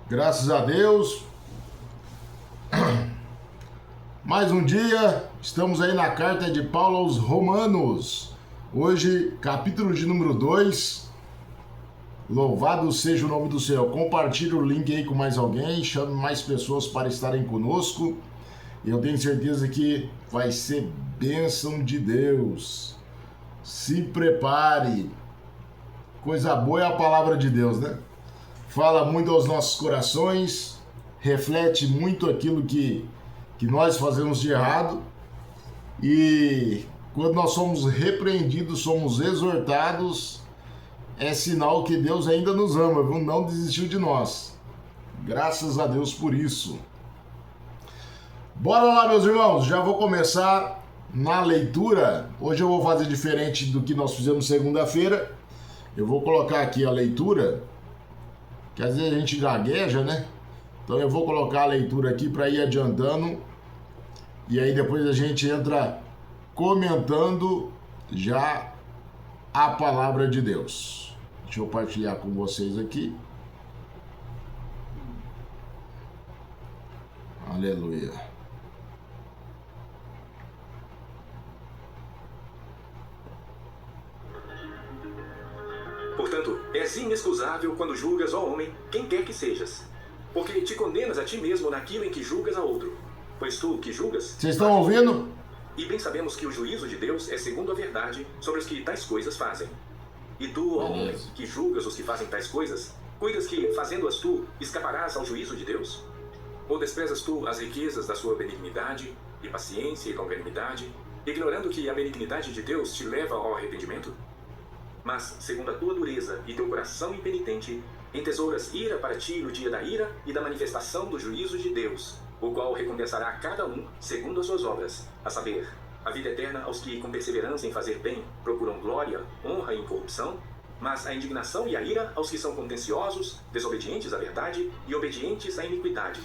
Graças a Deus. Mais um dia, estamos aí na carta de Paulo aos Romanos. Hoje, capítulo de número 2. Louvado seja o nome do Senhor. Compartilhe o link aí com mais alguém, chame mais pessoas para estarem conosco. Eu tenho certeza que vai ser bênção de Deus. Se prepare. Coisa boa é a palavra de Deus, né? Fala muito aos nossos corações, reflete muito aquilo que nós fazemos de errado, e quando nós somos repreendidos, somos exortados, é sinal que Deus ainda nos ama, viu? Não desistiu de nós. Graças a Deus por isso. Bora lá, meus irmãos, já vou começar na leitura. Hoje eu vou fazer diferente do que nós fizemos segunda-feira. Eu vou colocar aqui a leitura, que às vezes a gente gagueja, né? Então eu vou colocar a leitura aqui para ir adiantando, e aí depois a gente entra comentando já a palavra de Deus. Deixa eu partilhar com vocês aqui. Aleluia. Portanto, és inexcusável quando julgas, ó homem, quem quer que sejas, porque te condenas a ti mesmo naquilo em que julgas a outro. Pois tu que julgas... Vocês estão ouvindo? E bem sabemos que o juízo de Deus é segundo a verdade sobre os que tais coisas fazem. E tu, ó homem, que julgas os que fazem tais coisas, cuidas que, fazendo-as tu, escaparás ao juízo de Deus? Ou desprezas tu as riquezas da sua benignidade, e paciência e longanimidade, ignorando que a benignidade de Deus te leva ao arrependimento? Mas, segundo a tua dureza e teu coração impenitente, entesouras ira para ti no dia da ira e da manifestação do juízo de Deus, o qual recompensará a cada um segundo as suas obras, a saber, a vida eterna aos que com perseverança em fazer bem procuram glória, honra e incorrupção, mas a indignação e a ira aos que são contenciosos, desobedientes à verdade e obedientes à iniquidade.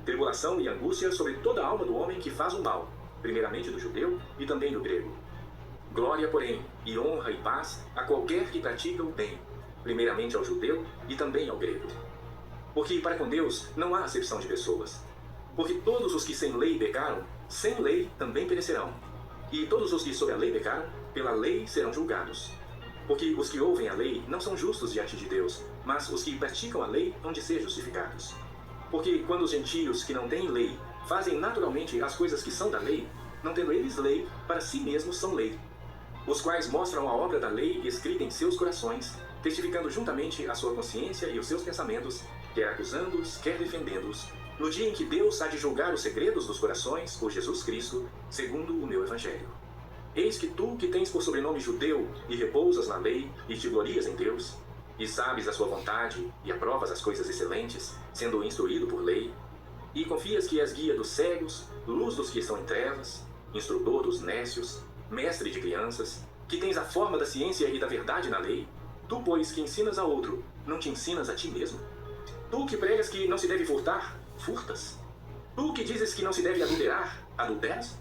Tribulação e angústia sobre toda a alma do homem que faz o mal, primeiramente do judeu e também do grego. Glória, porém, e honra e paz a qualquer que pratica o bem, primeiramente ao judeu e também ao grego. Porque para com Deus não há acepção de pessoas. Porque todos os que sem lei pecaram, sem lei também perecerão. E todos os que sob a lei pecaram, pela lei serão julgados. Porque os que ouvem a lei não são justos diante de Deus, mas os que praticam a lei hão de ser justificados. Porque quando os gentios que não têm lei fazem naturalmente as coisas que são da lei, não tendo eles lei, para si mesmos são lei, os quais mostram a obra da lei escrita em seus corações, testificando juntamente a sua consciência e os seus pensamentos, quer acusando-os, quer defendendo-os, no dia em que Deus há de julgar os segredos dos corações por Jesus Cristo, segundo o meu evangelho. Eis que tu, que tens por sobrenome judeu, e repousas na lei, e te glorias em Deus, e sabes a sua vontade, e aprovas as coisas excelentes, sendo instruído por lei, e confias que és guia dos cegos, luz dos que estão em trevas, instrutor dos nécios, mestre de crianças, que tens a forma da ciência e da verdade na lei, tu, pois, que ensinas a outro, não te ensinas a ti mesmo? Tu que pregas que não se deve furtar, furtas? Tu que dizes que não se deve adulterar, adulteras?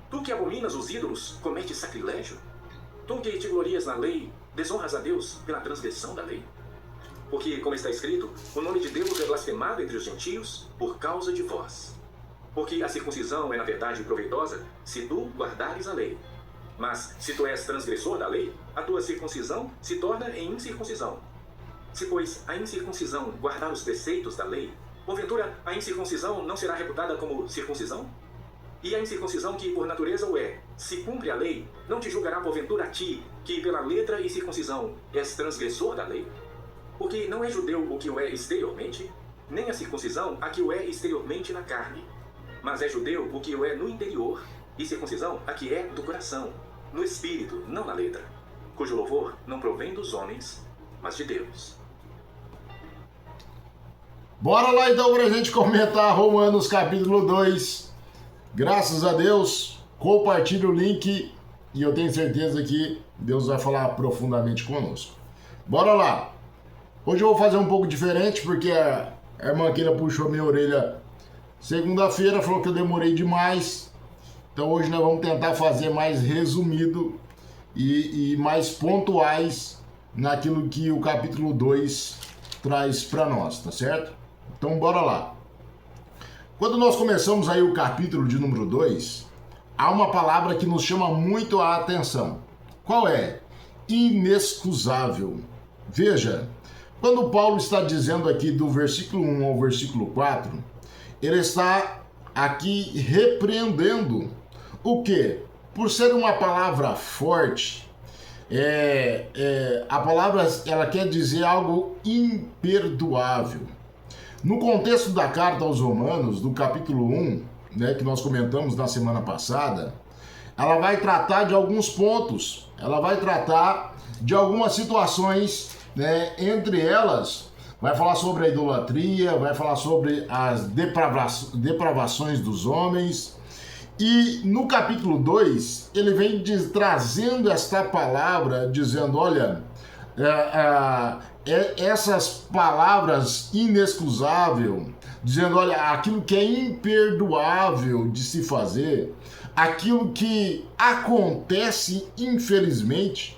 Tu que abominas os ídolos, cometes sacrilégio? Tu que te glorias na lei, desonras a Deus pela transgressão da lei? Porque, como está escrito, o nome de Deus é blasfemado entre os gentios por causa de vós. Porque a circuncisão é na verdade proveitosa, se tu guardares a lei. Mas, se tu és transgressor da lei, a tua circuncisão se torna em incircuncisão. Se, pois, a incircuncisão guardar os preceitos da lei, porventura a incircuncisão não será reputada como circuncisão? E a incircuncisão que por natureza o é, se cumpre a lei, não te julgará porventura a ti, que pela letra e circuncisão és transgressor da lei? Porque não é judeu o que o é exteriormente, nem a circuncisão a que o é exteriormente na carne, mas é judeu o que o é no interior, e circuncisão a que é do coração, no espírito, não na letra, cujo louvor não provém dos homens, mas de Deus. Bora lá então pra gente comentar Romanos capítulo 2. Graças a Deus, compartilhe o link e eu tenho certeza que Deus vai falar profundamente conosco. Bora lá! Hoje eu vou fazer um pouco diferente porque a irmã Keila puxou minha orelha segunda-feira, falou que eu demorei demais. Então hoje nós vamos tentar fazer mais resumido e mais pontuais naquilo que o capítulo 2 traz para nós, tá certo? Então bora lá. Quando nós começamos aí o capítulo de número 2, há uma palavra que nos chama muito a atenção. Qual é? Inexcusável. Veja, quando Paulo está dizendo aqui do versículo 1 ao versículo 4, ele está aqui repreendendo o quê? Por ser uma palavra forte, a palavra ela quer dizer algo imperdoável. No contexto da carta aos Romanos, do capítulo 1, né, que nós comentamos na semana passada, ela vai tratar de alguns pontos, ela vai tratar de algumas situações, né, entre elas, vai falar sobre a idolatria, vai falar sobre as depravações dos homens. E no capítulo 2, ele vem trazendo esta palavra, dizendo, olha, essas palavras inexcusável, dizendo, olha, aquilo que é imperdoável de se fazer, aquilo que acontece infelizmente.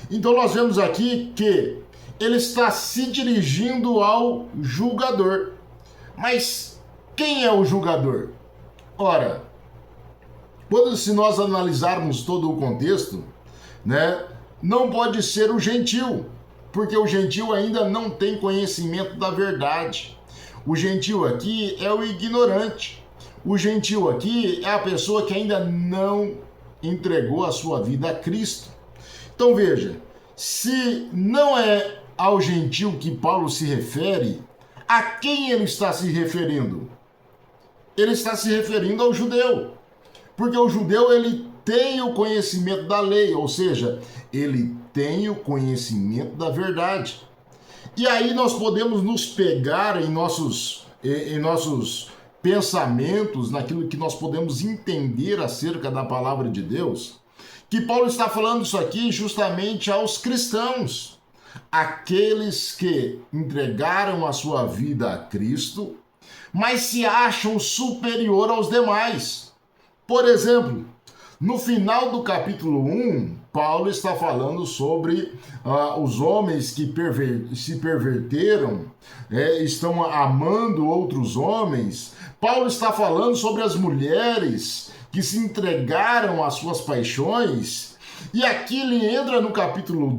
Então nós vemos aqui que ele está se dirigindo ao julgador. Mas quem é o julgador? Ora, se nós analisarmos todo o contexto, né, não pode ser o gentil, porque o gentil ainda não tem conhecimento da verdade. O gentil aqui é o ignorante. O gentil aqui é a pessoa que ainda não entregou a sua vida a Cristo. Então veja, se não é ao gentil que Paulo se refere, a quem ele está se referindo? Ele está se referindo ao judeu. Porque o judeu, ele tem o conhecimento da lei, ou seja, ele tem o conhecimento da verdade. E aí nós podemos nos pegar em nossos pensamentos, naquilo que nós podemos entender acerca da palavra de Deus, que Paulo está falando isso aqui justamente aos cristãos, aqueles que entregaram a sua vida a Cristo, mas se acham superior aos demais. Por exemplo, no final do capítulo 1, Paulo está falando sobre os homens que se perverteram, estão amando outros homens. Paulo está falando sobre as mulheres que se entregaram às suas paixões. E aqui ele entra no capítulo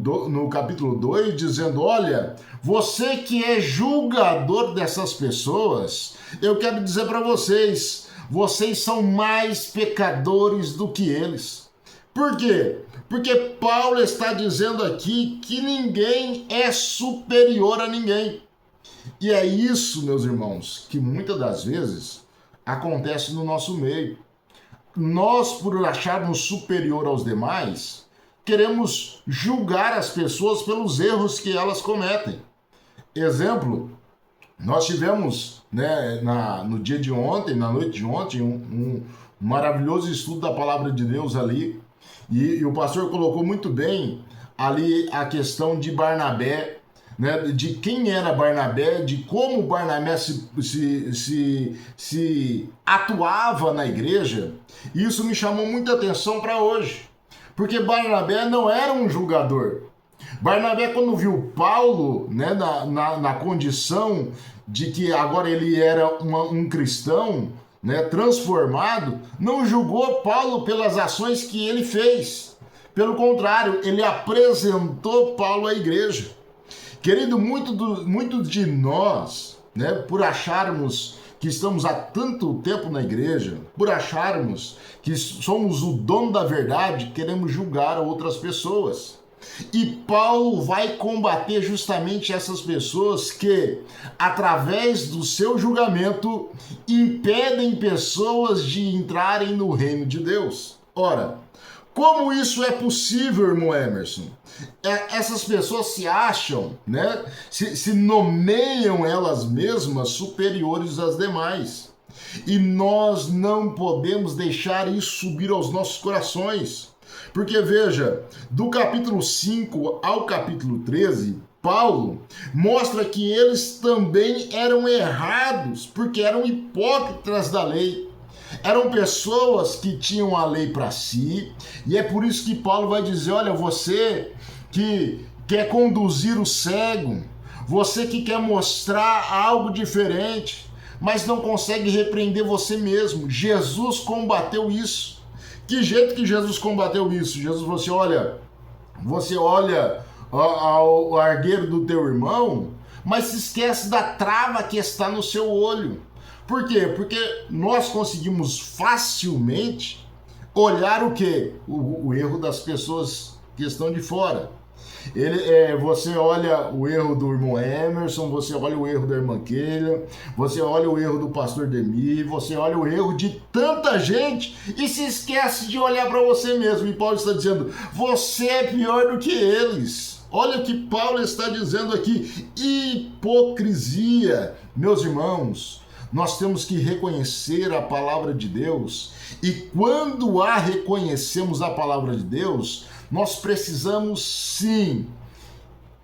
2 dizendo, olha, você que é julgador dessas pessoas, eu quero dizer para vocês, vocês são mais pecadores do que eles. Por quê? Porque Paulo está dizendo aqui que ninguém é superior a ninguém. E é isso, meus irmãos, que muitas das vezes acontece no nosso meio. Nós, por acharmos superior aos demais, queremos julgar as pessoas pelos erros que elas cometem. Exemplo, nós tivemos, né, no dia de ontem, na noite de ontem, um maravilhoso estudo da palavra de Deus ali, e o pastor colocou muito bem ali a questão de Barnabé, né, de quem era Barnabé, de como Barnabé se atuava na igreja. E isso me chamou muita atenção para hoje, porque Barnabé não era um julgador. Barnabé, quando viu Paulo, né, na condição de que agora ele era um cristão, né, transformado, não julgou Paulo pelas ações que ele fez. Pelo contrário, ele apresentou Paulo à igreja. Querido, muito de nós, né, por acharmos que estamos há tanto tempo na igreja, por acharmos que somos o dono da verdade, queremos julgar outras pessoas. E Paulo vai combater justamente essas pessoas que, através do seu julgamento, impedem pessoas de entrarem no reino de Deus. Ora, como isso é possível, irmão Emerson? Essas pessoas se acham, né? Se nomeiam elas mesmas superiores às demais. E nós não podemos deixar isso subir aos nossos corações. Porque veja, do capítulo 5 ao capítulo 13, Paulo mostra que eles também eram errados, porque eram hipócritas da lei. Eram pessoas que tinham a lei para si, e é por isso que Paulo vai dizer, olha, você que quer conduzir o cego, Você que quer mostrar algo diferente, mas não consegue repreender você mesmo. Jesus combateu isso. Que jeito que Jesus combateu isso? Jesus, você olha ao argueiro do teu irmão, mas se esquece da trava que está no seu olho. Por quê? Porque nós conseguimos facilmente olhar o quê? O erro das pessoas que estão de fora. Você olha o erro do irmão Emerson, você olha o erro da irmã Keila, você olha o erro do pastor Demi, você olha o erro de tanta gente e se esquece de olhar para você mesmo. E Paulo está dizendo, você é pior do que eles. Olha o que Paulo está dizendo aqui, hipocrisia. Meus irmãos, nós temos que reconhecer a palavra de Deus, e quando reconhecemos a palavra de Deus, nós precisamos sim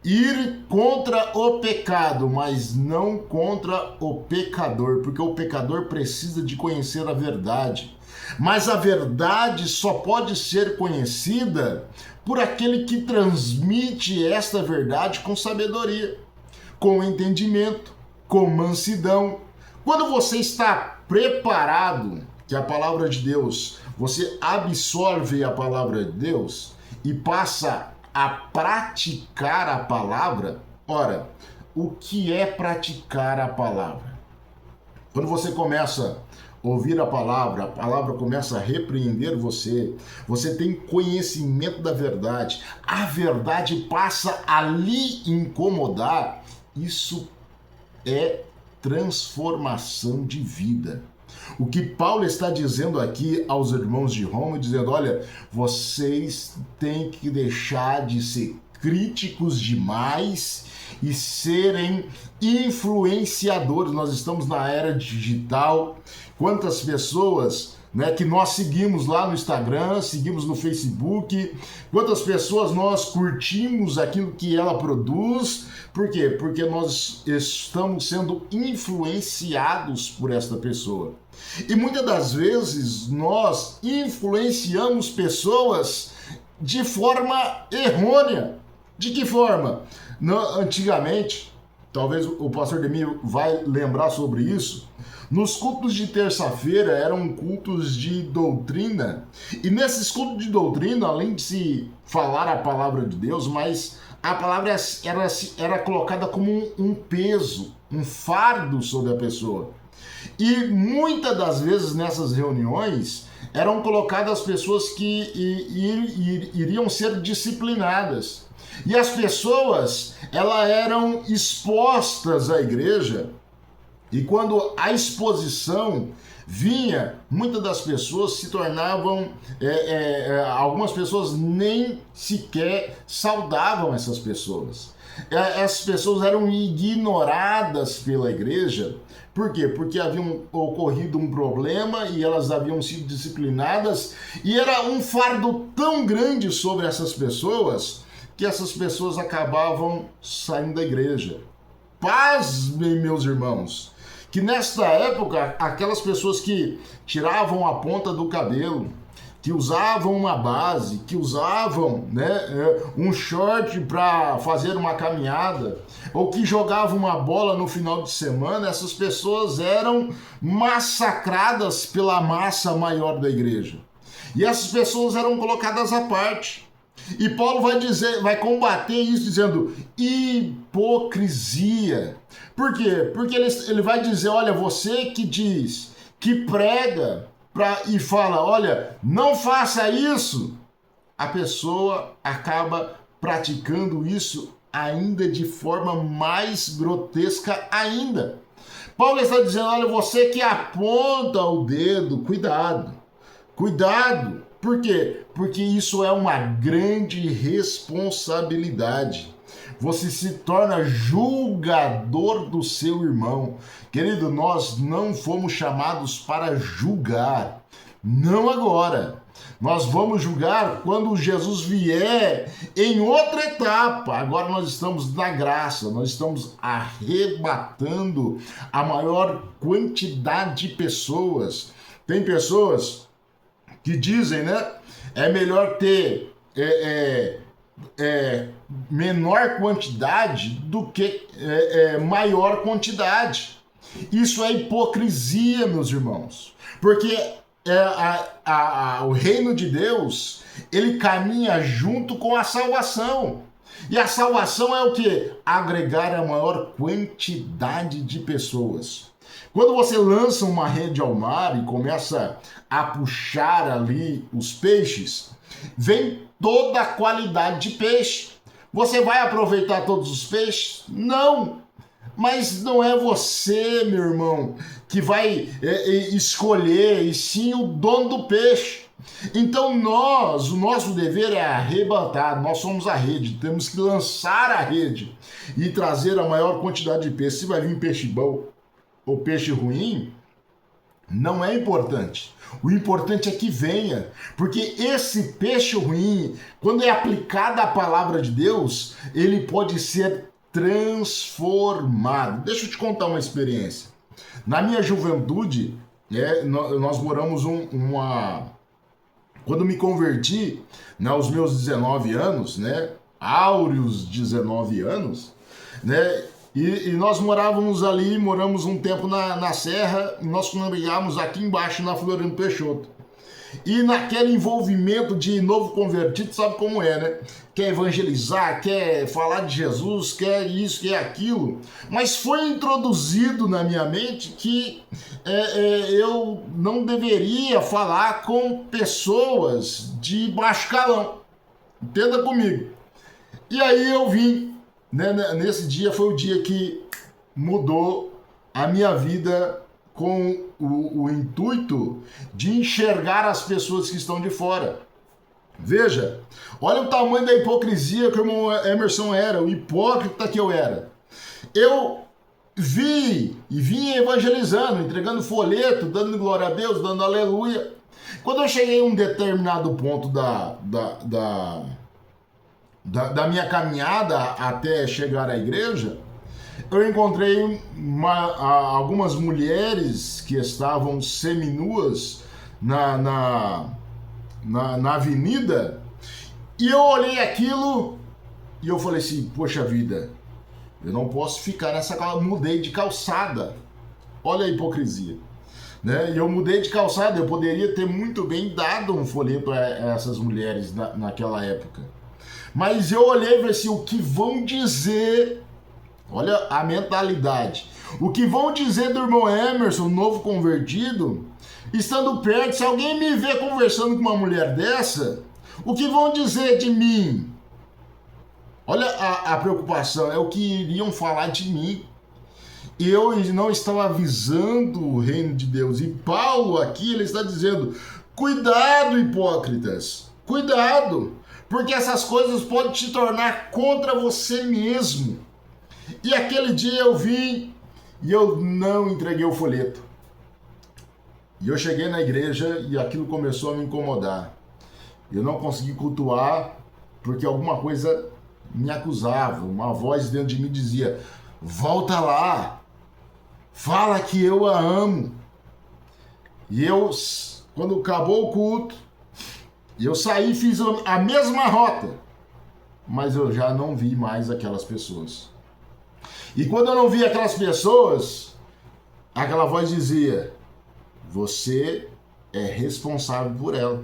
ir contra o pecado, mas não contra o pecador, porque o pecador precisa de conhecer a verdade. Mas a verdade só pode ser conhecida por aquele que transmite esta verdade com sabedoria, com entendimento, com mansidão. Quando você está preparado, que a palavra de Deus, você absorve a palavra de Deus e passa a praticar a palavra. Ora, o que é praticar a palavra? Quando você começa a ouvir a palavra começa a repreender você, você tem conhecimento da verdade, a verdade passa a lhe incomodar, isso é transformação de vida. O que Paulo está dizendo aqui aos irmãos de Roma, dizendo, olha, vocês têm que deixar de ser críticos demais e serem influenciadores. Nós estamos na era digital. Quantas pessoas, né, que nós seguimos lá no Instagram, seguimos no Facebook, quantas pessoas nós curtimos aquilo que ela produz. Por quê? Porque nós estamos sendo influenciados por esta pessoa. E muitas das vezes nós influenciamos pessoas de forma errônea. De que forma? Antigamente, talvez o pastor Demi vai lembrar sobre isso, nos cultos de terça-feira eram cultos de doutrina, e nesses cultos de doutrina, além de se falar a palavra de Deus, mas a palavra era colocada como um peso, um fardo sobre a pessoa. E muitas das vezes nessas reuniões eram colocadas pessoas que iriam ser disciplinadas. E as pessoas, elas eram expostas à igreja, e quando a exposição vinha, muitas das pessoas se tornavam, algumas pessoas nem sequer saudavam essas pessoas. Essas pessoas eram ignoradas pela igreja. Por quê? Porque havia ocorrido um problema e elas haviam sido disciplinadas, e era um fardo tão grande sobre essas pessoas que essas pessoas acabavam saindo da igreja. Pasmem, meus irmãos, que nesta época, aquelas pessoas que tiravam a ponta do cabelo, que usavam uma base, que usavam, um short para fazer uma caminhada, ou que jogavam uma bola no final de semana, essas pessoas eram massacradas pela massa maior da igreja. E essas pessoas eram colocadas à parte. E Paulo vai combater isso dizendo hipocrisia. Por quê? Porque ele vai dizer, olha, você que diz, que prega e fala, olha, não faça isso, a pessoa acaba praticando isso ainda de forma mais grotesca ainda. Paulo está dizendo, olha, você que aponta o dedo, cuidado. Por quê? Porque isso é uma grande responsabilidade. Você se torna julgador do seu irmão. Querido, nós não fomos chamados para julgar. Não agora. Nós vamos julgar quando Jesus vier em outra etapa. Agora nós estamos na graça, nós estamos arrebatando a maior quantidade de pessoas. Tem pessoas que dizem, né? É melhor ter quantidade do que maior quantidade. Isso é hipocrisia, meus irmãos, porque o reino de Deus, ele caminha junto com a salvação. E a salvação é o quê? Agregar a maior quantidade de pessoas. Quando você lança uma rede ao mar e começa a puxar ali os peixes, vem toda a qualidade de peixe. Você vai aproveitar todos os peixes? Não! Mas não é você, meu irmão, que vai escolher, e sim o dono do peixe. Então o nosso dever é arrebatar, nós somos a rede, temos que lançar a rede e trazer a maior quantidade de peixe. Se vai vir peixe bom ou peixe ruim, não é importante. O importante é que venha, porque esse peixe ruim, quando é aplicada a palavra de Deus, ele pode ser transformado. Deixa eu te contar uma experiência. Na minha juventude, nós moramos quando me converti, aos meus 19 anos, áureos 19 anos, e nós moramos um tempo na Serra, e nós congregávamos aqui embaixo na Floriano Peixoto. E naquele envolvimento de novo convertido, sabe como é, né? Quer evangelizar, quer falar de Jesus, quer isso, quer aquilo. Mas foi introduzido na minha mente que eu não deveria falar com pessoas de baixo calão. Entenda comigo. E aí eu vim, nesse dia foi o dia que mudou a minha vida com o intuito de enxergar as pessoas que estão de fora. Veja, olha o tamanho da hipocrisia que o irmão Emerson era, o hipócrita que eu era. Eu vim evangelizando, entregando folheto, dando glória a Deus, dando aleluia. Quando eu cheguei a um determinado ponto da minha caminhada até chegar à igreja, eu encontrei algumas mulheres que estavam seminuas na avenida, e eu olhei aquilo e eu falei assim, poxa vida, eu não posso ficar nessa calçada. Mudei de calçada. Olha a hipocrisia. E eu mudei de calçada, eu poderia ter muito bem dado um folheto a essas mulheres naquela época. Mas eu olhei e falei assim, o que vão dizer... Olha a mentalidade. O que vão dizer do irmão Emerson, novo convertido, estando perto, se alguém me vê conversando com uma mulher dessa, o que vão dizer de mim? Olha a preocupação, é o que iriam falar de mim. Eu não estava avisando o reino de Deus. E Paulo aqui, ele está dizendo, cuidado, hipócritas, cuidado, porque essas coisas podem te tornar contra você mesmo. E aquele dia eu vim e eu não entreguei o folheto. E eu cheguei na igreja e aquilo começou a me incomodar. Eu não consegui cultuar porque alguma coisa me acusava. Uma voz dentro de mim dizia, volta lá, fala que eu a amo. E eu, quando acabou o culto, eu saí e fiz a mesma rota. Mas eu já não vi mais aquelas pessoas. E quando eu não vi aquelas pessoas, aquela voz dizia, você é responsável por ela.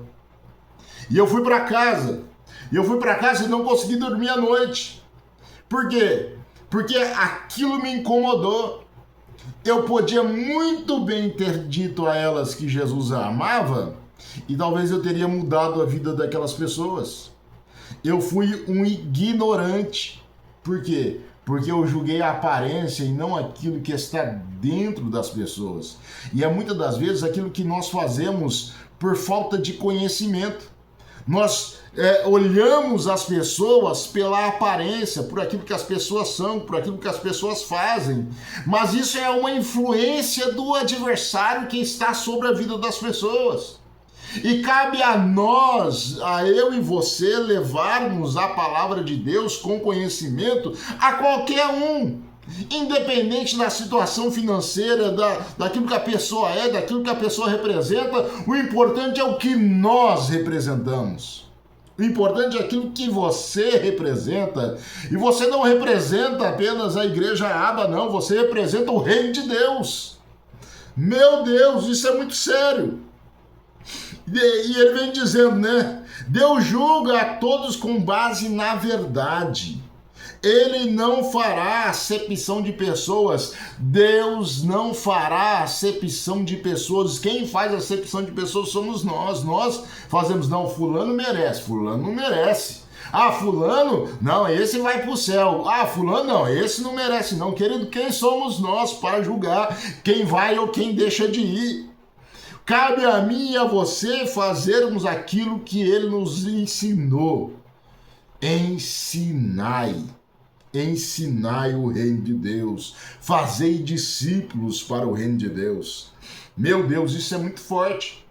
E eu fui para casa. E não consegui dormir à noite. Por quê? Porque aquilo me incomodou. Eu podia muito bem ter dito a elas que Jesus a amava, e talvez eu teria mudado a vida daquelas pessoas. Eu fui um ignorante. Por quê? Porque eu julguei a aparência e não aquilo que está dentro das pessoas. E é muitas das vezes aquilo que nós fazemos por falta de conhecimento. Nós olhamos as pessoas pela aparência, por aquilo que as pessoas são, por aquilo que as pessoas fazem. Mas isso é uma influência do adversário que está sobre a vida das pessoas. E cabe a nós, a eu e você, levarmos a palavra de Deus com conhecimento a qualquer um, independente da situação financeira, daquilo que a pessoa é, daquilo que a pessoa representa. O importante é o que nós representamos. O O importante é aquilo que você representa. E você não representa apenas a igreja aba, não. Você representa o reino de Deus. Meu Deus, isso é muito sério. E ele vem dizendo, né? Deus julga a todos com base na verdade. Ele não fará acepção de pessoas. Deus não fará acepção de pessoas. Quem faz acepção de pessoas somos nós. Nós fazemos, não, fulano merece, fulano não merece. Ah, fulano, não, esse vai pro céu. Ah, fulano, não, esse não merece não. Querido, quem somos nós para julgar quem vai ou quem deixa de ir? Cabe a mim e a você fazermos aquilo que ele nos ensinou. Ensinai o reino de Deus, fazei discípulos para o reino de Deus. Meu Deus, isso é muito forte.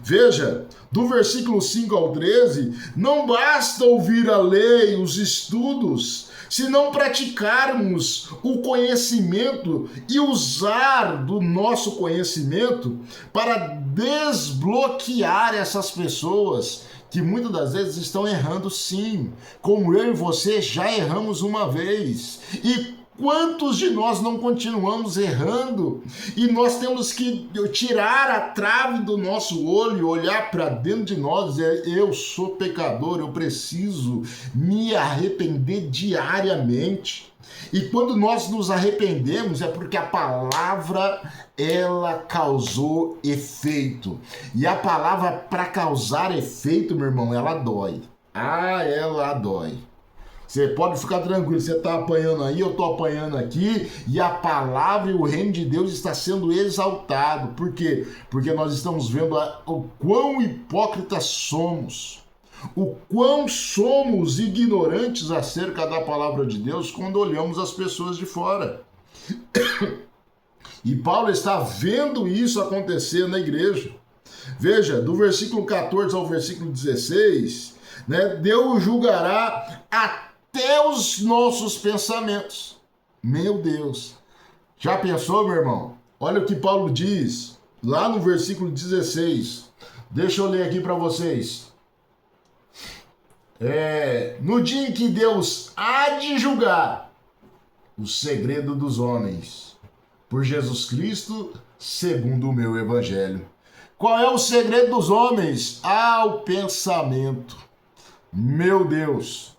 Veja, do versículo 5 ao 13, não basta ouvir a lei, os estudos, se não praticarmos o conhecimento e usar do nosso conhecimento para desbloquear essas pessoas que muitas das vezes estão errando, sim, como eu e você já erramos uma vez. E quantos de nós não continuamos errando? E nós temos que tirar a trave do nosso olho, olhar para dentro de nós e dizer, eu sou pecador, eu preciso me arrepender diariamente. E quando nós nos arrependemos é porque a palavra ela causou efeito. E a palavra para causar efeito, meu irmão, ela dói. Ah, ela dói. Você pode ficar tranquilo, você está apanhando aí, eu estou apanhando aqui, e a palavra e o reino de Deus está sendo exaltado. Por quê? Porque nós estamos vendo o quão hipócritas somos. O quão somos ignorantes acerca da palavra de Deus quando olhamos as pessoas de fora. E Paulo está vendo isso acontecer na igreja. Veja, do versículo 14 ao versículo 16, né, Deus julgará até os nossos pensamentos. Meu Deus. Já pensou, meu irmão? Olha o que Paulo diz lá no versículo 16. Deixa eu ler aqui para vocês. No dia em que Deus há de julgar o segredo dos homens, por Jesus Cristo, segundo o meu evangelho. Qual é o segredo dos homens? O pensamento. Meu Deus.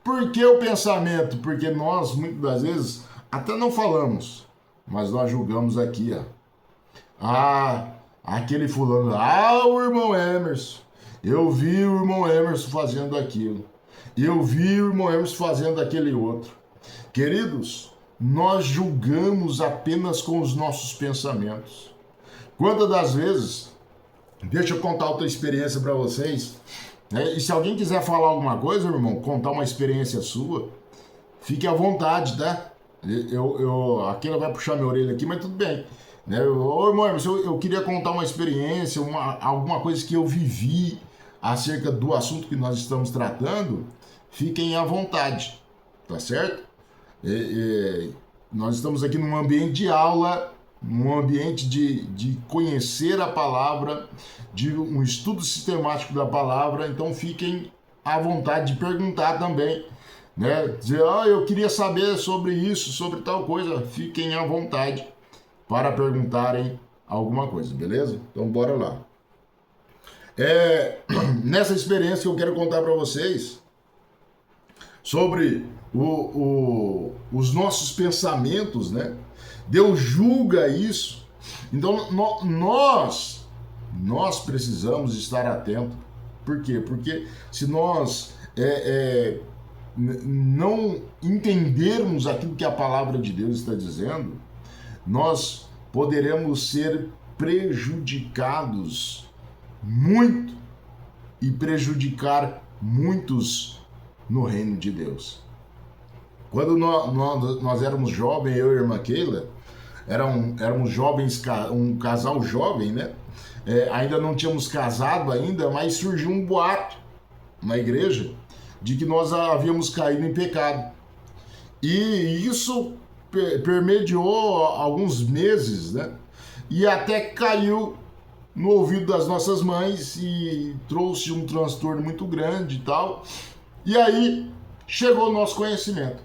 Por que o pensamento? Porque nós, muitas das vezes, até não falamos, mas nós julgamos aqui, aquele fulano, o irmão Emerson. Eu vi o irmão Emerson fazendo aquilo. Eu vi o irmão Emerson fazendo aquele outro. Queridos, nós julgamos apenas com os nossos pensamentos. Quantas das vezes, deixa eu contar outra experiência para vocês, e se alguém quiser falar alguma coisa, meu irmão, contar uma experiência sua, fique à vontade, tá? Aquela vai puxar minha orelha aqui, mas tudo bem. Ô, irmão Emerson, eu queria contar uma experiência, alguma coisa que eu vivi acerca do assunto que nós estamos tratando, fiquem à vontade, tá certo? Nós estamos aqui num ambiente de aula, num ambiente de conhecer a palavra, de um estudo sistemático da palavra, então fiquem à vontade de perguntar também, né? Dizer, eu queria saber sobre isso, sobre tal coisa, fiquem à vontade para perguntarem alguma coisa, beleza? Então bora lá. Nessa experiência que eu quero contar para vocês sobre os nossos pensamentos, né? Deus julga isso. Então nós precisamos estar atentos. Por quê? Porque se nós não entendermos aquilo que a palavra de Deus está dizendo, nós poderemos ser prejudicados muito e prejudicar muitos no reino de Deus. Quando nós éramos jovens, eu e a irmã Keila, éramos jovens, um casal jovem, né? Ainda não tínhamos casado ainda, mas surgiu um boato na igreja de que nós havíamos caído em pecado. E isso permeou alguns meses, né? E até caiu no ouvido das nossas mães e trouxe um transtorno muito grande e tal. E aí chegou o nosso conhecimento.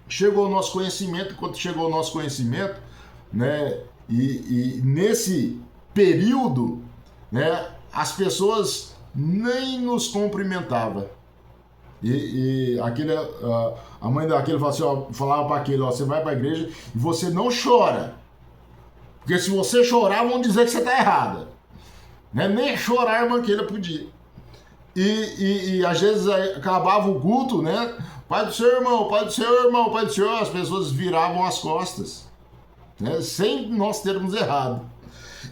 Quando chegou o nosso conhecimento, né, e nesse período, né, as pessoas nem nos cumprimentavam. E aquele, a mãe daquele falava, assim, ó, falava para aquele, ó, você vai para a igreja e você não chora. Porque se você chorar, vão dizer que você está errada. Né? Nem chorar a irmã Keila podia. E às vezes acabava o culto, né? Pai do seu irmão, pai do seu irmão, pai do seu irmão, as pessoas viravam as costas, né? Sem nós termos errado.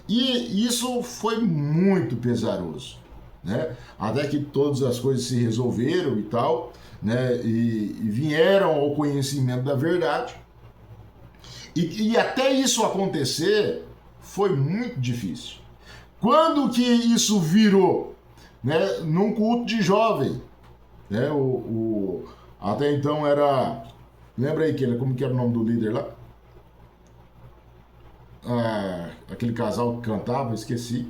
E isso foi muito pesaroso, né? Até que todas as coisas se resolveram e tal, né? E vieram ao conhecimento da verdade. E até isso acontecer foi muito difícil. Quando que isso virou? Né? Num culto de jovem, né? Até então era... Lembra aí como que era o nome do líder lá? Aquele casal que cantava, esqueci.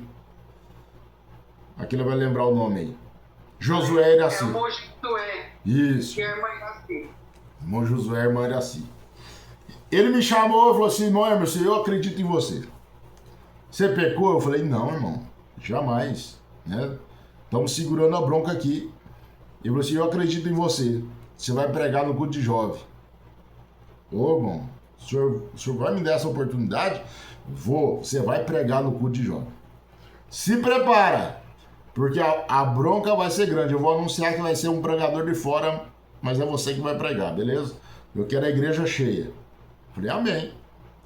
Aquele vai lembrar o nome aí. Josué Iraci. É o irmão Josué. Isso. Que é a irmã Iraci. Irmão Josué, irmã Iraci. Ele me chamou e falou assim, irmão Emerson, eu acredito em você. Você pecou? Eu falei, não, irmão, jamais. Né? Estamos segurando a bronca aqui. Ele falou assim, eu acredito em você. Você vai pregar no culto de jovem. Ô, irmão, o senhor vai me dar essa oportunidade? Vou. Você vai pregar no culto de jovem. Se prepara, porque a bronca vai ser grande. Eu vou anunciar que vai ser um pregador de fora, mas é você que vai pregar, beleza? Eu quero a igreja cheia. Falei, amém.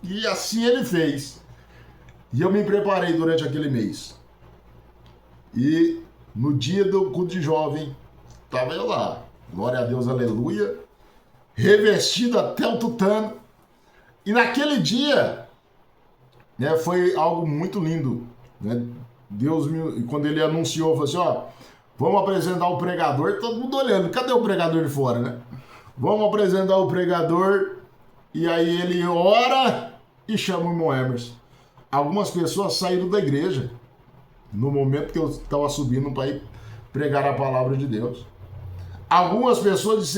E assim ele fez. E eu me preparei durante aquele mês. E no dia do culto de jovem, estava eu lá. Glória a Deus, aleluia. Revestido até o tutano. E naquele dia, né, foi algo muito lindo. Né? Deus, quando ele anunciou, falou assim, ó, vamos apresentar o pregador. Todo mundo olhando, cadê o pregador de fora, né? Vamos apresentar o pregador. E aí ele ora e chama o irmão Emerson. Algumas pessoas saíram da igreja no momento que eu estava subindo para ir pregar a palavra de Deus. Algumas pessoas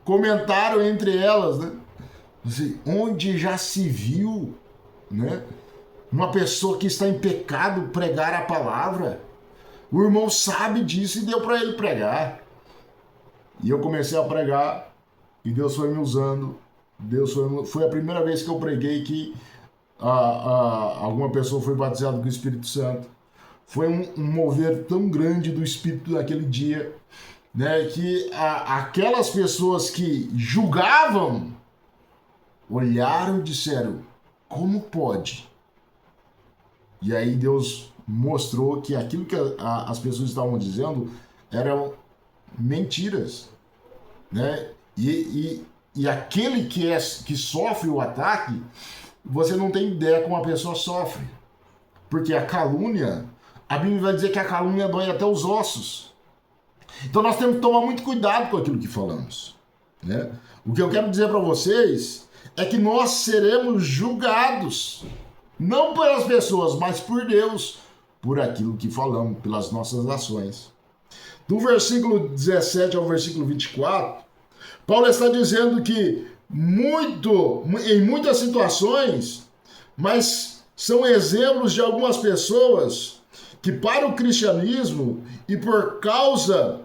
comentaram entre elas, né? Assim, onde já se viu, né? Uma pessoa que está em pecado pregar a palavra. O irmão sabe disso e deu para ele pregar. E eu comecei a pregar e Deus foi me usando. Foi a primeira vez que eu preguei que alguma pessoa foi batizada com o Espírito Santo. Foi um mover tão grande do Espírito naquele dia, né, que aquelas pessoas que julgavam olharam e disseram, como pode? E aí Deus mostrou que aquilo que as pessoas estavam dizendo eram mentiras, né? E aquele que sofre o ataque, você não tem ideia como a pessoa sofre. Porque a calúnia, a Bíblia vai dizer que a calúnia dói até os ossos. Então nós temos que tomar muito cuidado com aquilo que falamos. Né? O que eu quero dizer para vocês é que nós seremos julgados. Não pelas pessoas, mas por Deus. Por aquilo que falamos, pelas nossas ações. Do versículo 17 ao versículo 24... Paulo está dizendo que em muitas situações, mas são exemplos de algumas pessoas que para o cristianismo e por causa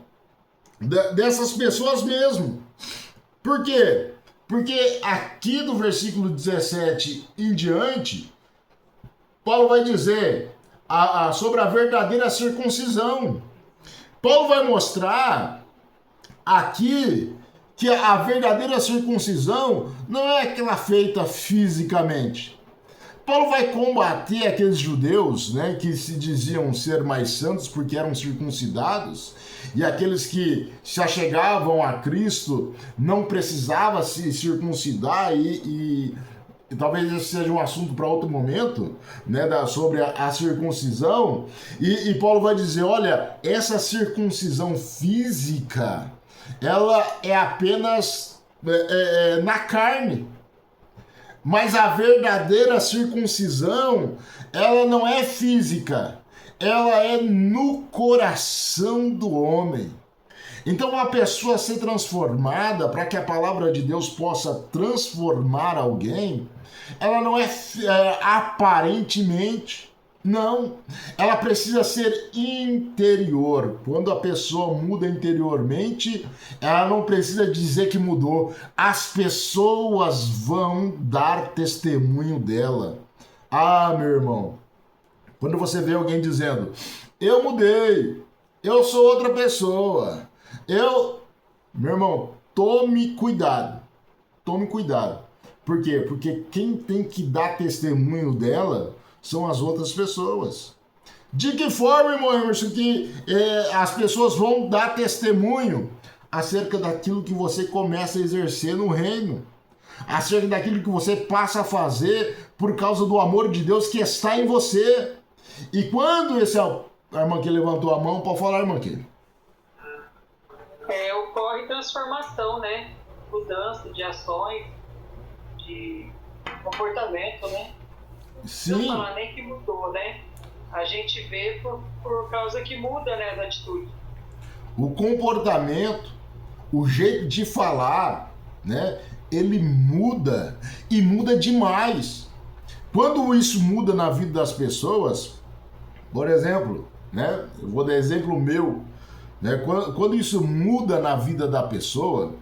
dessas pessoas mesmo. Por quê? Porque aqui do versículo 17 em diante, Paulo vai dizer sobre a verdadeira circuncisão. Paulo vai mostrar aqui que a verdadeira circuncisão não é aquela feita fisicamente. Paulo vai combater aqueles judeus, né, que se diziam ser mais santos porque eram circuncidados, e aqueles que se achegavam a Cristo não precisavam se circuncidar, e talvez esse seja um assunto para outro momento, né, sobre a circuncisão, e Paulo vai dizer, olha, essa circuncisão física, ela é apenas na carne. Mas a verdadeira circuncisão, ela não é física, ela é no coração do homem. Então, uma pessoa ser transformada, para que a palavra de Deus possa transformar alguém, ela não é aparentemente, não. Ela precisa ser interior. Quando a pessoa muda interiormente, ela não precisa dizer que mudou. As pessoas vão dar testemunho dela. Ah, meu irmão, quando você vê alguém dizendo, eu mudei, eu sou outra pessoa, meu irmão, tome cuidado. Tome cuidado. Por quê? Porque quem tem que dar testemunho dela são as outras pessoas. De que forma, irmão Emerson, que as pessoas vão dar testemunho acerca daquilo que você começa a exercer no reino? Acerca daquilo que você passa a fazer por causa do amor de Deus que está em você. E quando esse a irmã que levantou a mão, pode falar, irmã que ocorre transformação, né? Mudança de ações, de comportamento, né? Sim. Não falar nem que mudou, né? A gente vê por causa que muda, né, as atitudes. O comportamento, o jeito de falar, né? Ele muda e muda demais. Quando isso muda na vida das pessoas, por exemplo, né? Eu vou dar exemplo meu, né? Quando isso muda na vida da pessoa,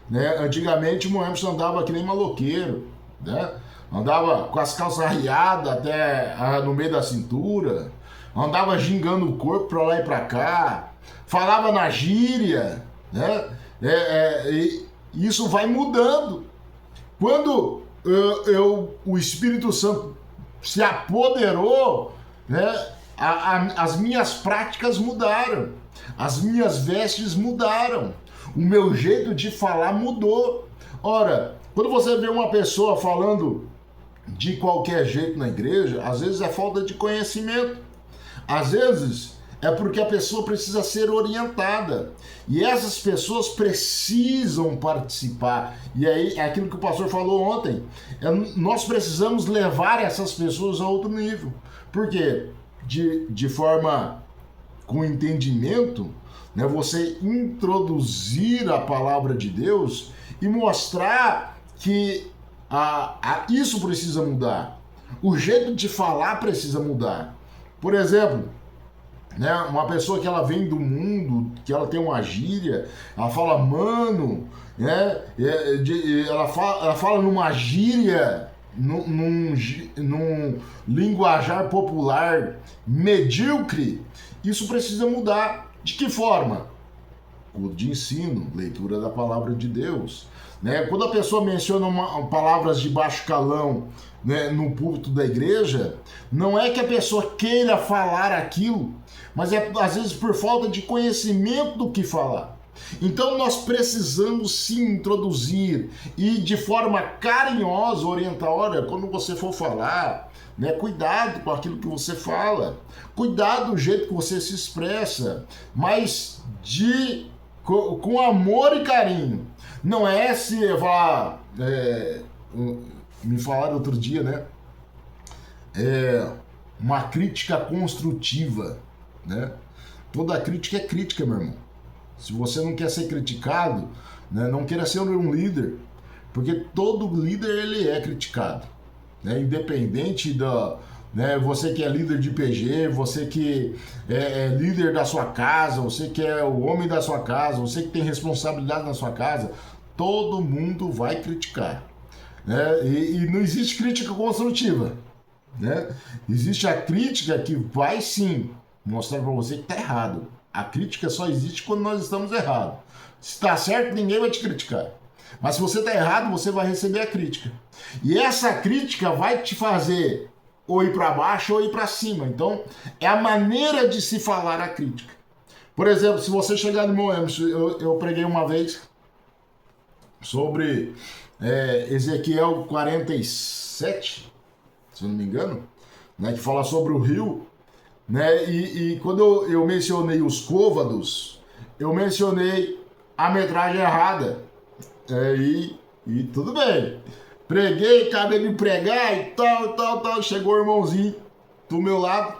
né? Antigamente o Emerson andava que nem maloqueiro, né? Andava com as calças arriadas até no meio da cintura, andava gingando o corpo pra lá e pra cá, falava na gíria, né? Isso vai mudando. Quando o Espírito Santo se apoderou, né? As minhas práticas mudaram, as minhas vestes mudaram, o meu jeito de falar mudou. Ora, quando você vê uma pessoa falando de qualquer jeito na igreja, às vezes é falta de conhecimento, às vezes é porque a pessoa precisa ser orientada, e essas pessoas precisam participar. E aí é aquilo que o pastor falou ontem, nós precisamos levar essas pessoas a outro nível. Por quê? De forma com entendimento, né, você introduzir a palavra de Deus e mostrar que isso precisa mudar. O jeito de falar precisa mudar. Por exemplo, né, uma pessoa que ela vem do mundo, que ela tem uma gíria, ela fala mano, né, ela fala numa gíria, num linguajar popular medíocre. Isso precisa mudar. De que forma? Culto de ensino, leitura da palavra de Deus. Né? Quando a pessoa menciona palavras de baixo calão, né, no púlpito da igreja, não é que a pessoa queira falar aquilo, mas é às vezes por falta de conhecimento do que falar. Então nós precisamos sim introduzir e de forma carinhosa orientar. Olha, quando você for falar, né, cuidado com aquilo que você fala, cuidado do jeito que você se expressa, mas com amor e carinho. Não é se falar, me falaram outro dia, né? Uma crítica construtiva, né? Toda crítica é crítica, meu irmão. Se você não quer ser criticado, né, não queira ser um líder, porque todo líder ele é criticado, né? Independente da, né, você que é líder de PG, você que é líder da sua casa, você que é o homem da sua casa, você que tem responsabilidade na sua casa, todo mundo vai criticar, né? E não existe crítica construtiva, né? Existe a crítica que vai sim mostrar para você que está errado. A crítica só existe quando nós estamos errados. Se está certo, ninguém vai te criticar. Mas se você está errado, você vai receber a crítica. E essa crítica vai te fazer ou ir para baixo ou ir para cima. Então, é a maneira de se falar a crítica. Por exemplo, se você chegar no meu Emerson, eu preguei uma vez sobre Ezequiel 47, se eu não me engano, né, que fala sobre o rio, né, e quando eu mencionei os côvados, eu mencionei a metragem errada, e tudo bem, Preguei, acabei de pregar e tal. Chegou o irmãozinho do meu lado.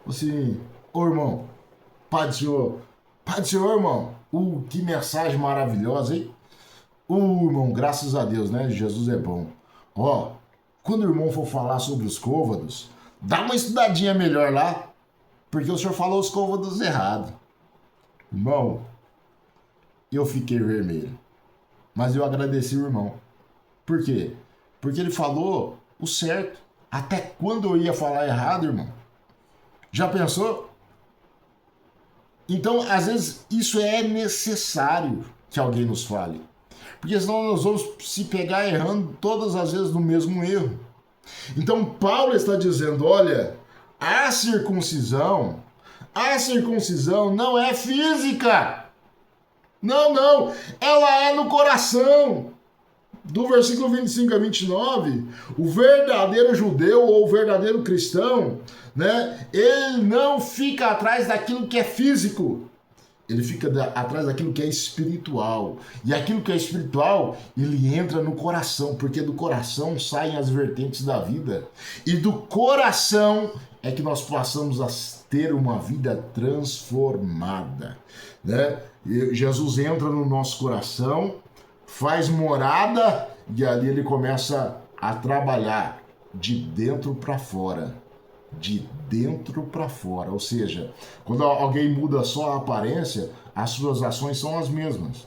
Assim, ô irmão, Pai do Senhor, irmão. Que mensagem maravilhosa, hein? Irmão, graças a Deus, né? Jesus é bom. Ó, quando o irmão for falar sobre os côvados, dá uma estudadinha melhor lá, porque o senhor falou os côvados errado. Irmão, eu fiquei vermelho. Mas eu agradeci o irmão. Por quê? Porque ele falou o certo. Até quando eu ia falar errado, irmão? Já pensou? Então, às vezes, isso é necessário que alguém nos fale. Porque senão nós vamos se pegar errando todas as vezes no mesmo erro. Então, Paulo está dizendo, olha, a circuncisão não é física. Não, ela é no coração. Do versículo 25 a 29, o verdadeiro judeu ou o verdadeiro cristão, né, ele não fica atrás daquilo que é físico. Ele fica atrás daquilo que é espiritual. E aquilo que é espiritual, ele entra no coração, porque do coração saem as vertentes da vida. E do coração é que nós passamos a ter uma vida transformada, né? E Jesus entra no nosso coração, faz morada e ali ele começa a trabalhar de dentro para fora. De dentro para fora, ou seja, quando alguém muda só a aparência, as suas ações são as mesmas.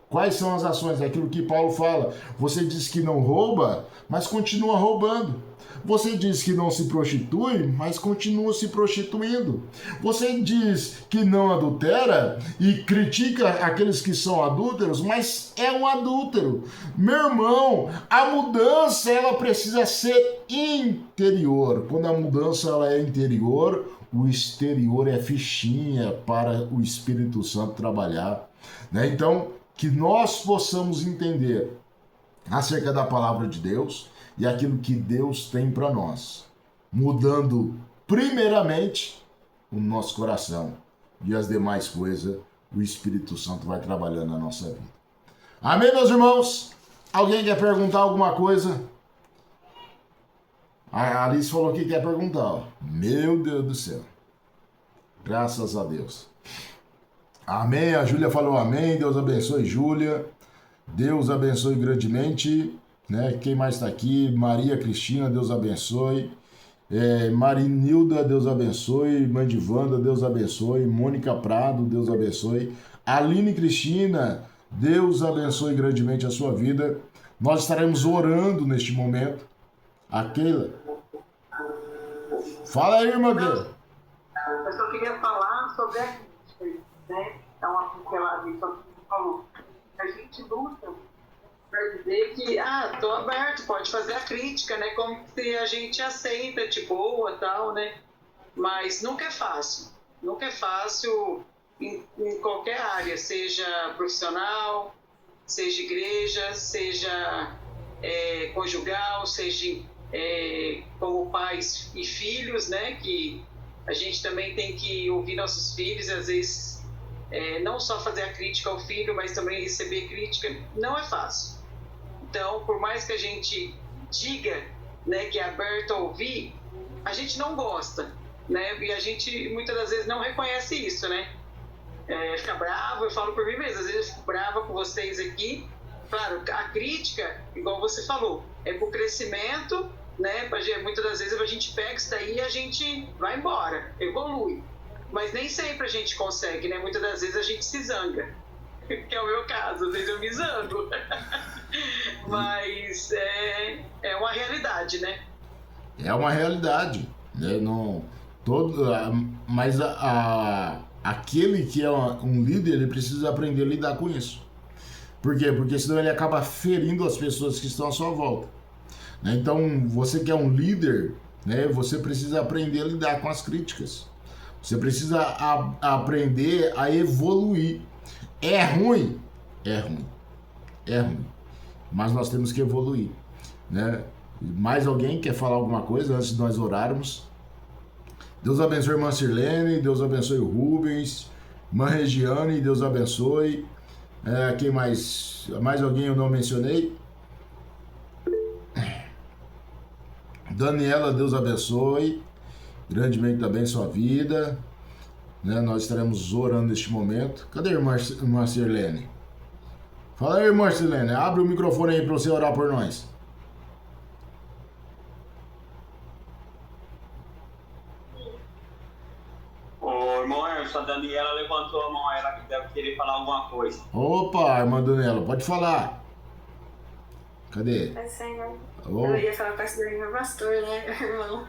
Quais são as ações? É aquilo que Paulo fala. Você diz que não rouba, mas continua roubando. Você diz que não se prostitui, mas continua se prostituindo. Você diz que não adultera e critica aqueles que são adúlteros, mas é um adúltero. Meu irmão, a mudança ela precisa ser interior. Quando a mudança ela é interior, o exterior é fichinha para o Espírito Santo trabalhar, né? Então, que nós possamos entender acerca da palavra de Deus e aquilo que Deus tem para nós, mudando primeiramente o nosso coração e as demais coisas, o Espírito Santo vai trabalhando na nossa vida. Amém, meus irmãos? Alguém quer perguntar alguma coisa? A Alice falou que quer perguntar. Ó. Meu Deus do céu. Graças a Deus. Amém. A Júlia falou amém. Deus abençoe, Júlia. Deus abençoe grandemente. Né? Quem mais está aqui? Maria Cristina, Deus abençoe. Marinilda, Deus abençoe. Mãe de Wanda, Deus abençoe. Mônica Prado, Deus abençoe. Aline Cristina, Deus abençoe grandemente a sua vida. Nós estaremos orando neste momento. Aquela. Fala aí, irmã. Eu só queria falar sobre a crítica, né? É uma pincelada só que você falou. A gente luta para dizer que, tô aberto, pode fazer a crítica, né? Como se a gente aceita de boa e tal, né? Mas nunca é fácil. Nunca é fácil em qualquer área, seja profissional, seja igreja, seja conjugal, seja como pais e filhos, né? Que a gente também tem que ouvir nossos filhos, às vezes não só fazer a crítica ao filho, mas também receber crítica, não é fácil. Então, por mais que a gente diga, né, que é aberto a ouvir, a gente não gosta, né? E a gente muitas das vezes não reconhece isso, né? Fica bravo, eu falo por mim mesmo, às vezes eu fico brava com vocês aqui. Claro, a crítica, igual você falou, é para o crescimento, né? Muitas das vezes a gente pega isso daí e a gente vai embora, evolui. Mas nem sempre a gente consegue, né? Muitas das vezes a gente se zanga, que é o meu caso, às vezes eu me zango. Mas é uma realidade, né? É uma realidade, né? Não, mas aquele que é um líder, ele precisa aprender a lidar com isso. Por quê? Porque senão ele acaba ferindo as pessoas que estão à sua volta. Né? Então, você que é um líder, né? Você precisa aprender a lidar com as críticas. Você precisa aprender a evoluir. É ruim? É ruim. É ruim. Mas nós temos que evoluir. Né? Mais alguém quer falar alguma coisa antes de nós orarmos? Deus abençoe a irmã Sirlene, Deus abençoe o Rubens, irmã Regiane, Deus abençoe. Quem mais? Mais alguém eu não mencionei? Daniela, Deus abençoe grandemente também sua vida. Né? Nós estaremos orando neste momento. Cadê a irmã Sirlene? Fala aí, irmã Sirlene. Abre o microfone aí para você orar por nós. Ô, irmão Ernesto, a Daniela levantou a mão, ela deve querer falar alguma coisa. Opa, irmã Daniela, pode falar. Cadê? Pai Senhor. Oh. Eu ia falar com essa do pastor, né, irmão?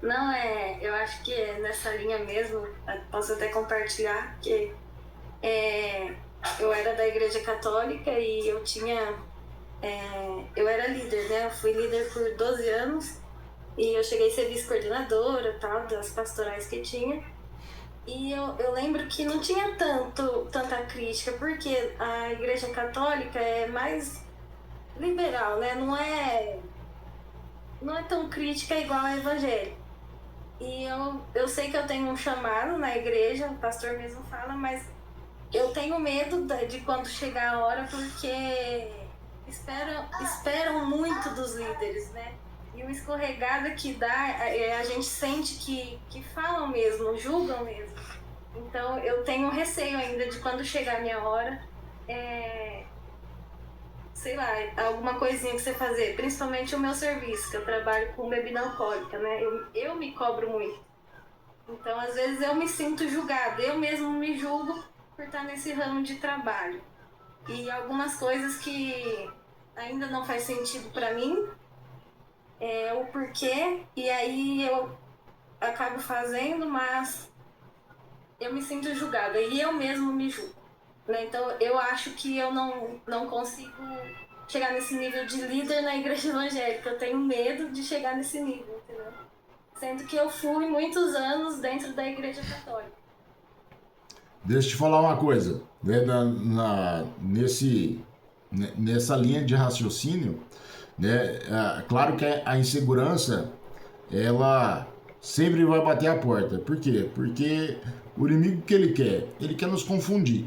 Não, eu acho que nessa linha mesmo, posso até compartilhar que eu era da Igreja Católica e eu era líder, né? Eu fui líder por 12 anos e eu cheguei a ser vice-coordenadora, tal, das pastorais que tinha. E eu lembro que não tinha tanta crítica, porque a Igreja Católica é mais liberal, né? Não é tão crítica igual a evangélica. E eu sei que eu tenho um chamado na igreja, o pastor mesmo fala, mas eu tenho medo de quando chegar a hora, porque esperam muito dos líderes, né? E o escorregado que dá, a gente sente que falam mesmo, julgam mesmo. Então eu tenho receio ainda de quando chegar a minha hora, sei lá, alguma coisinha que você fazer, principalmente o meu serviço, que eu trabalho com bebida alcoólica, né? Eu me cobro muito. Então, às vezes, eu me sinto julgada, eu mesmo me julgo por estar nesse ramo de trabalho. E algumas coisas que ainda não faz sentido para mim, o porquê, e aí eu acabo fazendo, mas eu me sinto julgada, e eu mesmo me julgo. Então, eu acho que eu não consigo chegar nesse nível de líder na igreja evangélica. Eu tenho medo de chegar nesse nível, entendeu? Sendo que eu fui muitos anos dentro da igreja católica. Deixa eu te falar uma coisa. Né? Nessa linha de raciocínio, né? Claro que a insegurança, ela sempre vai bater a porta. Por quê? Porque o inimigo que ele quer nos confundir.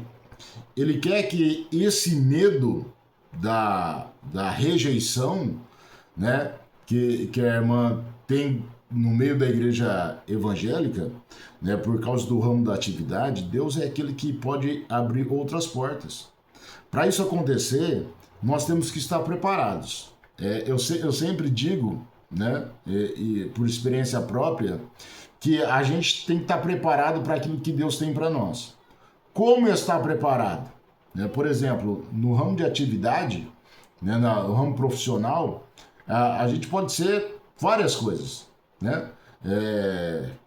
Ele quer que esse medo da rejeição, né, que a irmã tem no meio da igreja evangélica, né, por causa do ramo da atividade, Deus é aquele que pode abrir outras portas. Para isso acontecer, nós temos que estar preparados. Eu sempre digo, né, e por experiência própria, que a gente tem que estar preparado para aquilo que Deus tem para nós. Como estar preparado? Por exemplo, no ramo de atividade, né, no ramo profissional, a gente pode ser várias coisas. Né?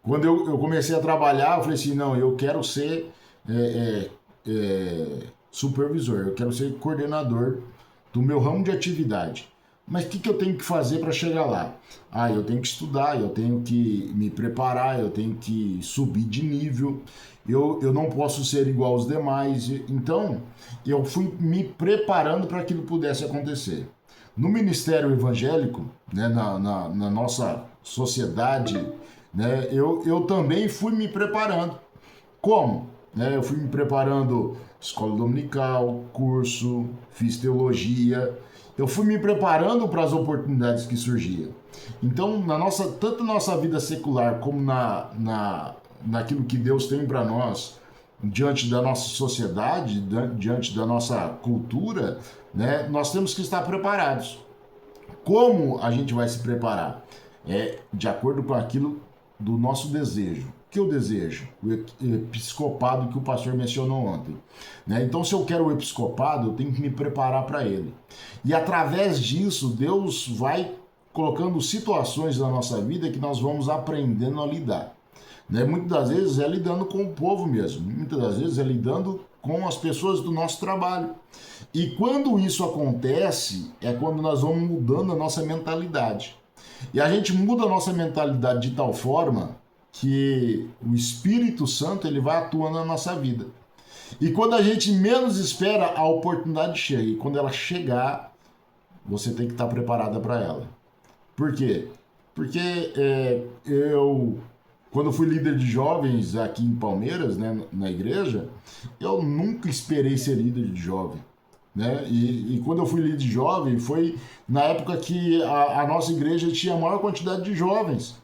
Quando eu comecei a trabalhar, eu falei assim, não, eu quero ser supervisor, eu quero ser coordenador do meu ramo de atividade. Mas o que eu tenho que fazer para chegar lá? Eu tenho que estudar, eu tenho que me preparar, eu tenho que subir de nível, eu não posso ser igual aos demais. Então, eu fui me preparando para que aquilo pudesse acontecer. No ministério evangélico, né, na nossa sociedade, né, eu também fui me preparando. Como? Eu fui me preparando escola dominical, curso, fiz teologia. Eu fui me preparando para as oportunidades que surgiam. Então, tanto na nossa vida secular como naquilo que Deus tem para nós, diante da nossa sociedade, diante da nossa cultura, né, nós temos que estar preparados. Como a gente vai se preparar? De acordo com aquilo do nosso desejo. O que eu desejo? O episcopado que o pastor mencionou ontem. Né? Então, se eu quero o episcopado, eu tenho que me preparar para ele. E através disso, Deus vai colocando situações na nossa vida que nós vamos aprendendo a lidar. Né? Muitas das vezes é lidando com o povo mesmo. Muitas das vezes é lidando com as pessoas do nosso trabalho. E quando isso acontece, é quando nós vamos mudando a nossa mentalidade. E a gente muda a nossa mentalidade de tal forma que o Espírito Santo ele vai atuando na nossa vida. E quando a gente menos espera, a oportunidade chega. E quando ela chegar, você tem que estar preparada para ela. Por quê? Porque quando fui líder de jovens aqui em Palmeiras, né, na igreja, eu nunca esperei ser líder de jovem. né? E quando eu fui líder de jovem, foi na época que a nossa igreja tinha a maior quantidade de jovens,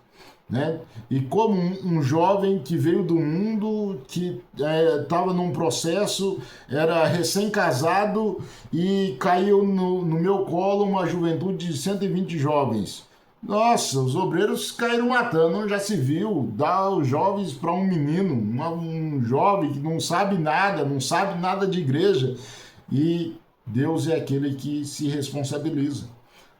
né? E como um jovem que veio do mundo, que estava num processo, era recém-casado e caiu no meu colo uma juventude de 120 jovens. Nossa, os obreiros caíram matando, já se viu, dar os jovens para um menino, um jovem que não sabe nada de igreja, e Deus é aquele que se responsabiliza,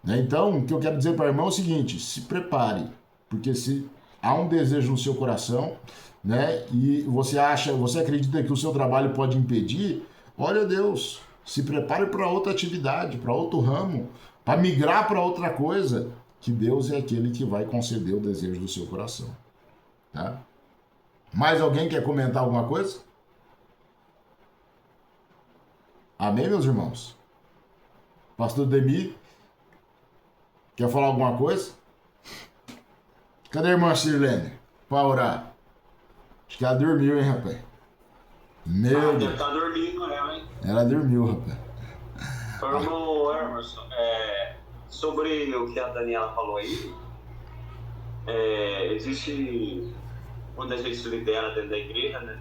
né? Então, o que eu quero dizer para o irmão é o seguinte: se prepare, porque se há um desejo no seu coração, né, e você acredita que o seu trabalho pode impedir, olha Deus, se prepare para outra atividade, para outro ramo, para migrar para outra coisa, que Deus é aquele que vai conceder o desejo do seu coração, tá? Mais alguém quer comentar alguma coisa? Amém, meus irmãos? Pastor Demi, quer falar alguma coisa? Cadê a irmã Sirlene? Para orar. Acho que ela dormiu, hein, rapaz? Meu Deve Deus. estar dormindo ela, hein? Ela dormiu, rapaz. Irmão Emerson, sobre o que a Daniela falou aí, existe, quando a gente se lidera dentro da igreja, né,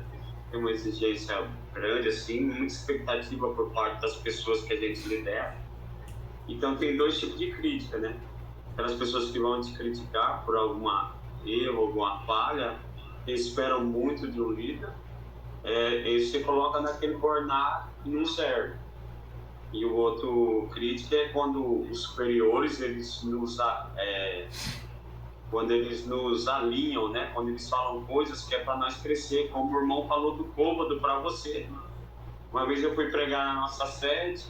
tem uma exigência grande, assim, muita expectativa por parte das pessoas que a gente lidera. Então tem dois tipos de crítica, né? Aquelas pessoas que vão te criticar por alguma erro, alguma falha, que esperam muito de um líder, e se coloca naquele burnout e não serve. E o outro crítica é quando os superiores, quando eles nos alinham, né? Quando eles falam coisas que é para nós crescer, como o irmão falou do cômodo para você. Uma vez eu fui pregar na nossa sede,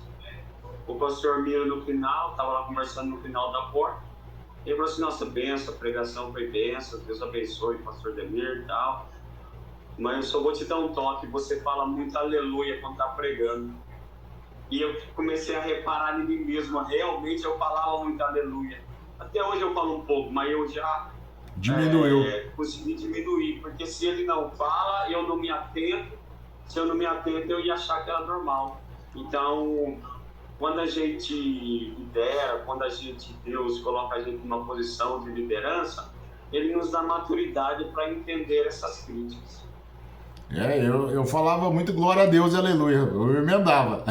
o pastor Miro no final, estava lá conversando no final da porta, ele falou assim: nossa, benção, a pregação foi benção, Deus abençoe o pastor Demir e tal, mas eu só vou te dar um toque, você fala muito aleluia quando está pregando. E eu comecei a reparar em mim mesmo, realmente eu falava muito aleluia. Até hoje eu falo um pouco, mas eu já Diminuiu. consegui diminuir, porque se ele não fala, eu não me atento. Se eu não me atento, eu ia achar que era normal. Então, quando a gente lidera, quando Deus coloca a gente numa posição de liderança, Ele nos dá maturidade para entender essas críticas. Eu falava muito glória a Deus e aleluia. Eu emendava.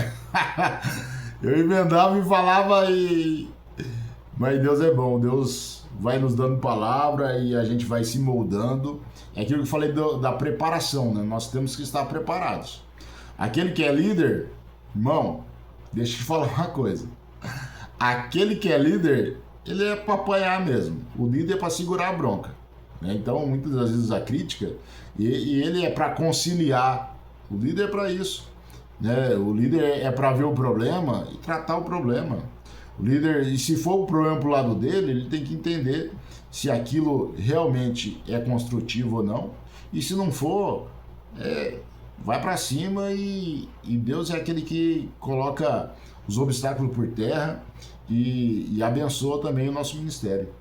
Eu emendava e falava Mas Deus é bom, Deus vai nos dando palavra e a gente vai se moldando. É aquilo que eu falei da preparação, né? Nós temos que estar preparados. Aquele que é líder, irmão, deixa eu te falar uma coisa. Aquele que é líder, ele é para apanhar mesmo. O líder é para segurar a bronca, né? Então, muitas das vezes a crítica, e ele é para conciliar. O líder é para isso, né? O líder é para ver o problema e tratar o problema. O líder, e se for o problema pro lado dele, ele tem que entender se aquilo realmente é construtivo ou não. E se não for, vai para cima e Deus é aquele que coloca os obstáculos por terra e abençoa também o nosso ministério.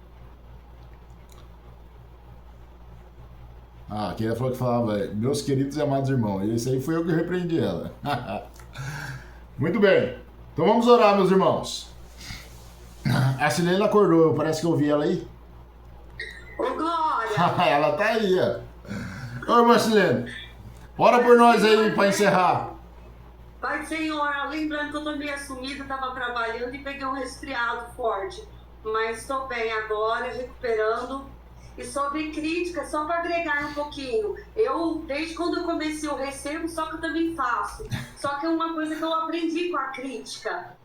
Ah, aquele falou que falava, meus queridos e amados irmãos. Esse aí foi eu que repreendi ela. Muito bem. Então vamos orar, meus irmãos. A Silene acordou, parece que eu vi ela aí. Ô, Glória! Ela tá aí, ó. Ô, irmã Silene, ora por nós aí pra encerrar. Pai Senhor, lembrando que eu tô meio assumida, tava trabalhando e peguei um resfriado forte. Mas estou bem agora, recuperando. E sobre crítica, só para agregar um pouquinho. Eu, desde quando eu comecei, eu recebo, só que eu também faço. Só que é uma coisa que eu aprendi com a crítica.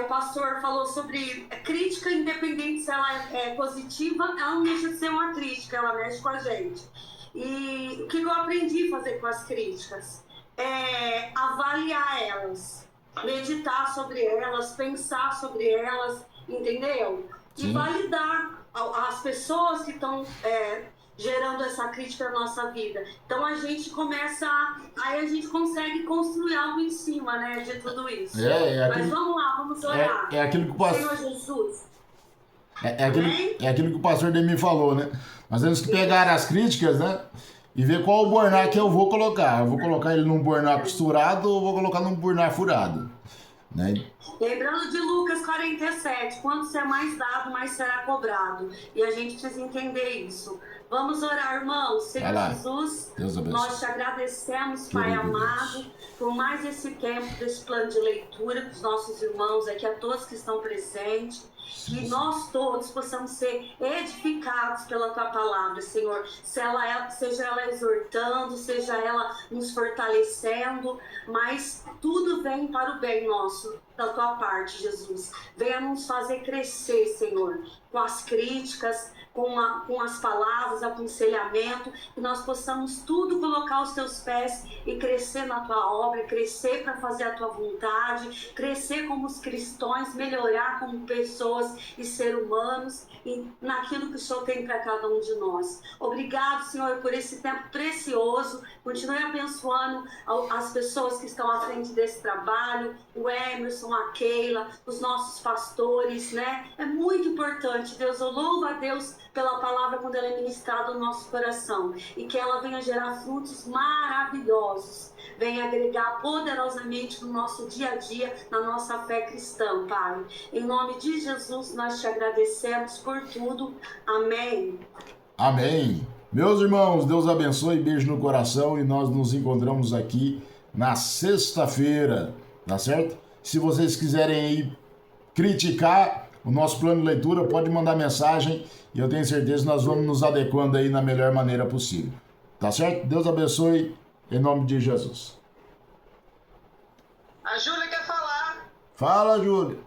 O pastor falou sobre crítica, independente se ela é positiva, ela não deixa de ser uma crítica, ela mexe com a gente. E o que eu aprendi a fazer com as críticas? Avaliar elas, meditar sobre elas, pensar sobre elas, entendeu? E validar as pessoas que estão gerando essa crítica na nossa vida. Então a gente começa, aí a gente consegue construir algo em cima, né, de tudo isso. Mas vamos lá, vamos orar. É aquilo que o pastor... Senhor Jesus. É aquilo que o pastor Demi falou, né? Nós temos que pegar as críticas, né? E ver qual o burnar que eu vou colocar. Eu vou colocar ele num burnar costurado ou vou colocar num burnar furado. né? Lembrando de Lucas 47, quanto ser mais dado, mais será cobrado. E a gente precisa entender isso. Vamos orar, irmãos. Senhor Jesus, Deus abençoe. nós te agradecemos, Pai amado, por mais esse tempo, desse plano de leitura com os nossos irmãos aqui, a todos que estão presentes. Que nós todos possamos ser edificados pela Tua palavra, Senhor. Seja ela exortando, seja ela nos fortalecendo, mas tudo vem para o bem nosso, da Tua parte, Jesus. Venha nos fazer crescer, Senhor, com as críticas, com as palavras, aconselhamento, que nós possamos tudo colocar aos Teus pés e crescer na Tua obra, crescer para fazer a Tua vontade, crescer como os cristãos, melhorar como pessoas e seres humanos e naquilo que o Senhor tem para cada um de nós. Obrigado, Senhor, por esse tempo precioso. Continue abençoando as pessoas que estão à frente desse trabalho, o Emerson, a Keila, os nossos pastores, né? É muito importante, Deus. Eu louvo a Deus pela palavra quando ela é ministrada no nosso coração e que ela venha gerar frutos maravilhosos, venha agregar poderosamente no nosso dia a dia, na nossa fé cristã, Pai. Em nome de Jesus, nós te agradecemos por tudo. Amém. Amém. Meus irmãos, Deus abençoe, beijo no coração e nós nos encontramos aqui na sexta-feira, tá certo? Se vocês quiserem aí criticar o nosso plano de leitura, pode mandar mensagem e eu tenho certeza que nós vamos nos adequando aí na melhor maneira possível. Tá certo? Deus abençoe, em nome de Jesus. A Júlia quer falar. Fala, Júlia.